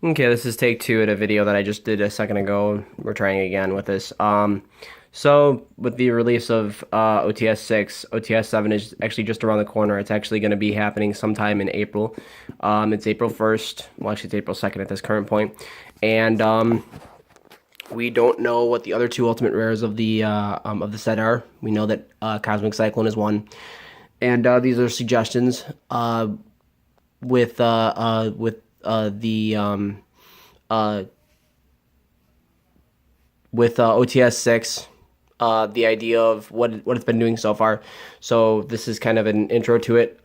Okay, this is take two at a video that I just did a second ago. We're trying again with this. So with the release of OTS 6, OTS 7 is actually just around the corner. It's actually going to be happening sometime in April. It's April 1st. Well, actually, it's April 2nd at this current point. And we don't know what the other two ultimate rares of the set are. We know that Cosmic Cyclone is one. And these are suggestions with uh, OTS 6, the idea of what it's been doing so far. So this is kind of an intro to it.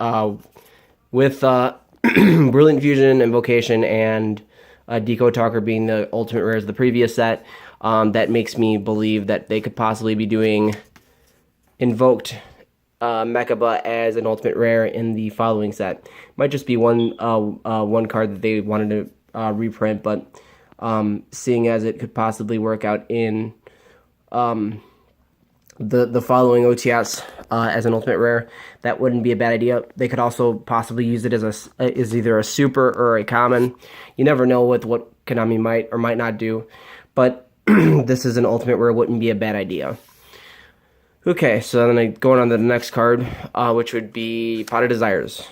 With Brilliant Fusion, Invocation, and Decode Talker being the ultimate rares of the previous set, that makes me believe that they could possibly be doing Invoked Mechaba as an ultimate rare in the following set. Might just be one card that they wanted to reprint, but seeing as it could possibly work out in the following OTS as an ultimate rare, that wouldn't be a bad idea. They could also possibly use it as either a super or a common. You never know with what Konami might or might not do, but this is an ultimate rare, wouldn't be a bad idea. Okay, so then going on to the next card, which would be Pot of Desires.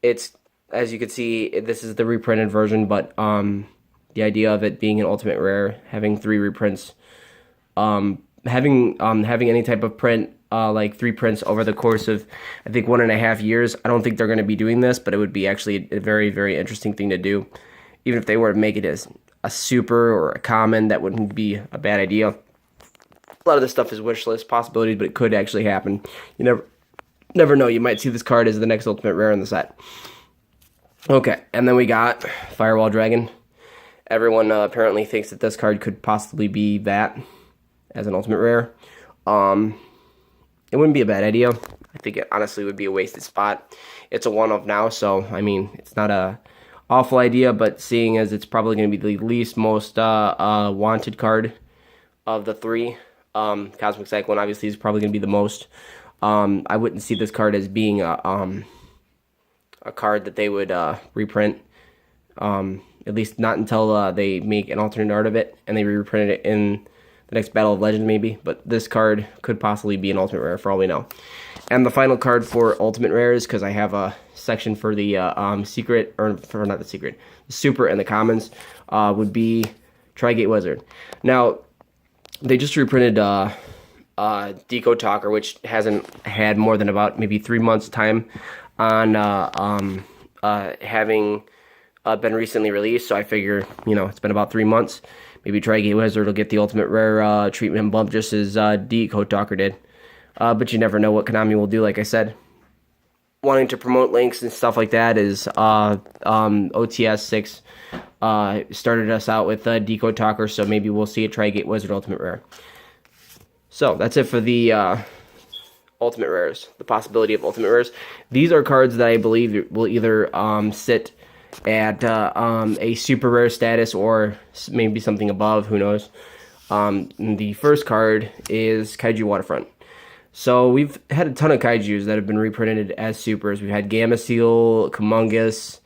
It's, as you can see, this is the reprinted version, but the idea of it being an ultimate rare, having 3 reprints, having any type of print, like 3 prints over the course of, I think, 1.5 years. I don't think they're going to be doing this, but it would be actually a very, very interesting thing to do. Even if they were to make it as a super or a common, that wouldn't be a bad idea. A lot of this stuff is wish list possibilities, but it could actually happen. You never know. You might see this card as the next ultimate rare in the set. Okay, and then we got Firewall Dragon. Everyone apparently thinks that this card could possibly be that as an ultimate rare. It wouldn't be a bad idea. I think it honestly would be a wasted spot. It's a one-of now, so I mean, it's not a awful idea, but seeing as it's probably going to be the least most wanted card of the 3, Cosmic Cyclone obviously is probably going to be the most. I wouldn't see this card as being a card that they would reprint, at least not until they make an alternate art of it and they reprint it in the next Battle of Legends maybe, but this card could possibly be an ultimate rare for all we know. And the final card for ultimate rares, because I have a section for the secret, or for not the secret, the super and the commons, would be Tri-Gate Wizard. Now, they just reprinted Decode Talker, which hasn't had more than about maybe 3 months time on having been recently released, so I figure, it's been about 3 months. Maybe Tri-Gate Wizard will get the ultimate rare treatment bump just as Decode Talker did. But you never know what Konami will do, like I said. Wanting to promote links and stuff like that is OTS 6 started us out with Decode Talker, so maybe we'll see a Tri-Gate Wizard ultimate rare. So that's it for the ultimate rares, the possibility of ultimate rares. These are cards that I believe will either sit at a super rare status or maybe something above, who knows. The first card is Kaiju Waterfront. So we've had a ton of Kaijus that have been reprinted as supers. We've had Gameciel, Kumongus,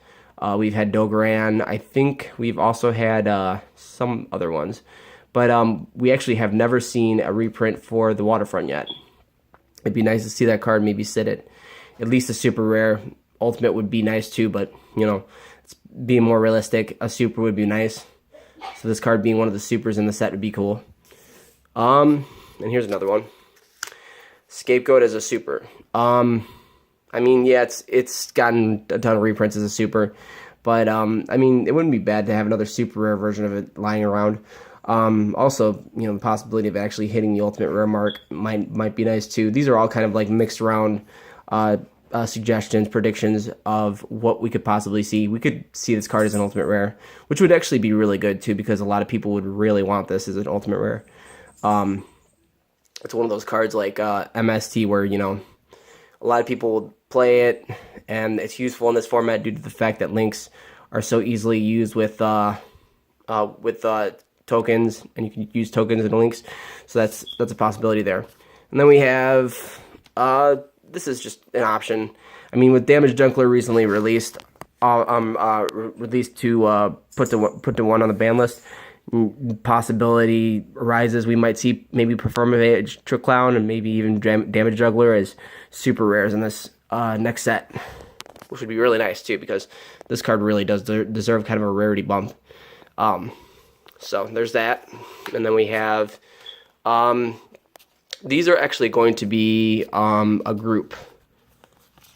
we've had Dogoran. I think we've also had some other ones. But we actually have never seen a reprint for the Waterfront yet. It'd be nice to see that card maybe sit at least a super rare. Ultimate would be nice too, but, it's being more realistic. A super would be nice. So this card being one of the supers in the set would be cool. And here's another one. Scapegoat as a super. I mean, yeah, it's gotten a ton of reprints as a super, but I mean, it wouldn't be bad to have another super rare version of it lying around. Also, the possibility of actually hitting the ultimate rare mark might be nice too. These are all kind of like mixed around suggestions, predictions of what we could possibly see. We could see this card as an ultimate rare, which would actually be really good too, because a lot of people would really want this as an ultimate rare. It's one of those cards like MST where, a lot of people will play it, and it's useful in this format due to the fact that links are so easily used with tokens, and you can use tokens and links, so that's a possibility there. And then we have this is just an option. I mean, with Damage Junkler recently released, released to put to one on the ban list. Possibility arises we might see maybe Performavage, Trick Clown, and maybe even Damage Juggler as super rares in this next set, which would be really nice too, because this card really does deserve kind of a rarity bump. So there's that, and then we have these are actually going to be a group,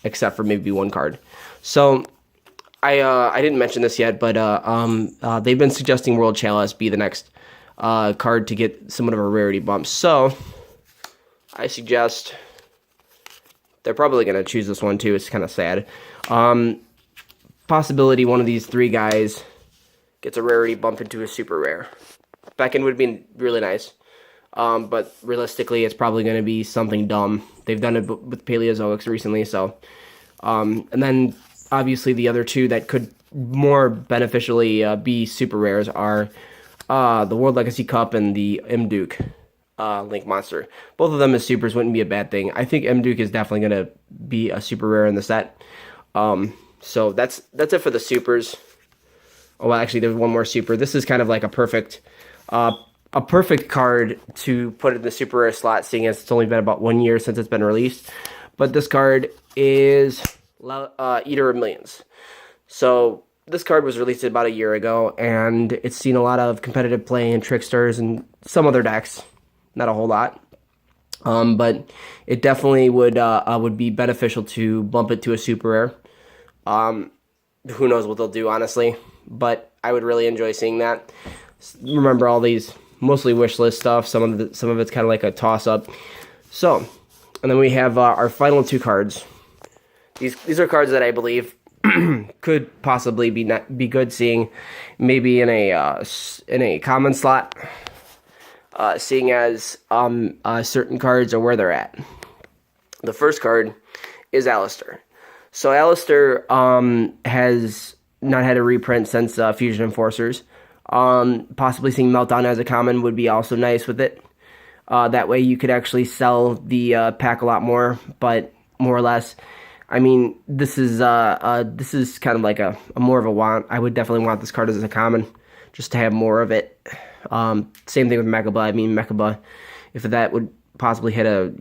except for maybe one card. So I didn't mention this yet, but they've been suggesting World Chalice be the next card to get somewhat of a rarity bump. So I suggest they're probably going to choose this one too. It's kind of sad. Possibility one of these three guys gets a rarity bump into a super rare. Back end would be really nice. But realistically, it's probably going to be something dumb. They've done it with Paleozoics recently, so. And then, obviously, the other two that could more beneficially be super rares are the World Legacy Cup and the Imduke Link Monster. Both of them as supers wouldn't be a bad thing. I think Imduke is definitely going to be a super rare in the set. So that's it for the supers. Oh, well, actually, there's one more super. This is kind of like a perfect card to put in the super rare slot, seeing as it's only been about 1 year since it's been released. But this card is Eater of Millions. So this card was released about a year ago, and it's seen a lot of competitive play in Tricksters and some other decks. Not a whole lot. But it definitely would be beneficial to bump it to a super rare. Who knows what they'll do, honestly. But I would really enjoy seeing that. Remember all these mostly wish list stuff. Some of it's kind of like a toss up. So, and then we have our final two cards. These are cards that I believe could possibly be good seeing maybe in a common slot. Seeing as certain cards are where they're at. The first card is Alistair. So Alistair has not had a reprint since Fusion Enforcers. Possibly seeing Meltdown as a common would be also nice with it. That way you could actually sell the pack a lot more, but more or less, I mean, this is kind of like a more of a want. I would definitely want this card as a common, just to have more of it. Same thing with Mechaba. I mean, Mechaba, if that would possibly hit a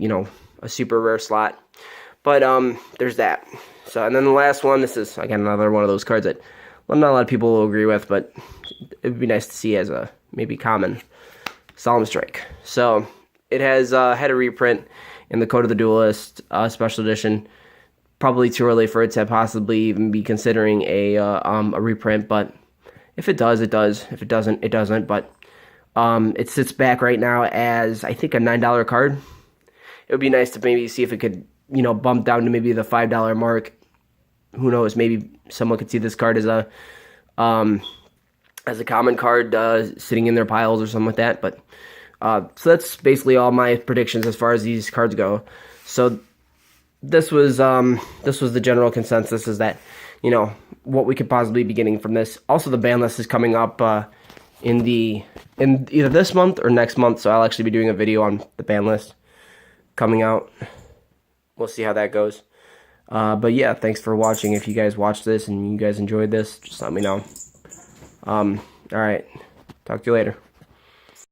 super rare slot. But there's that. So, and then the last one, this is again another one of those cards that not a lot of people will agree with, but it would be nice to see as a maybe common. Solemn Strike. So it has had a reprint in the Code of the Duelist special edition. Probably too early for it to possibly even be considering a reprint, but if it does, it does. If it doesn't, it doesn't. But it sits back right now as I think a $9 card. It would be nice to maybe see if it could bump down to maybe the $5 mark. Who knows? Maybe someone could see this card as a common card sitting in their piles or something like that. But so that's basically all my predictions as far as these cards go. So this was the general consensus, is that what we could possibly be getting from this. Also, the ban list is coming up in either this month or next month, so I'll actually be doing a video on the ban list coming out. We'll see how that goes. But yeah, thanks for watching. If you guys watched this and you guys enjoyed this, just let me know. Alright, talk to you later.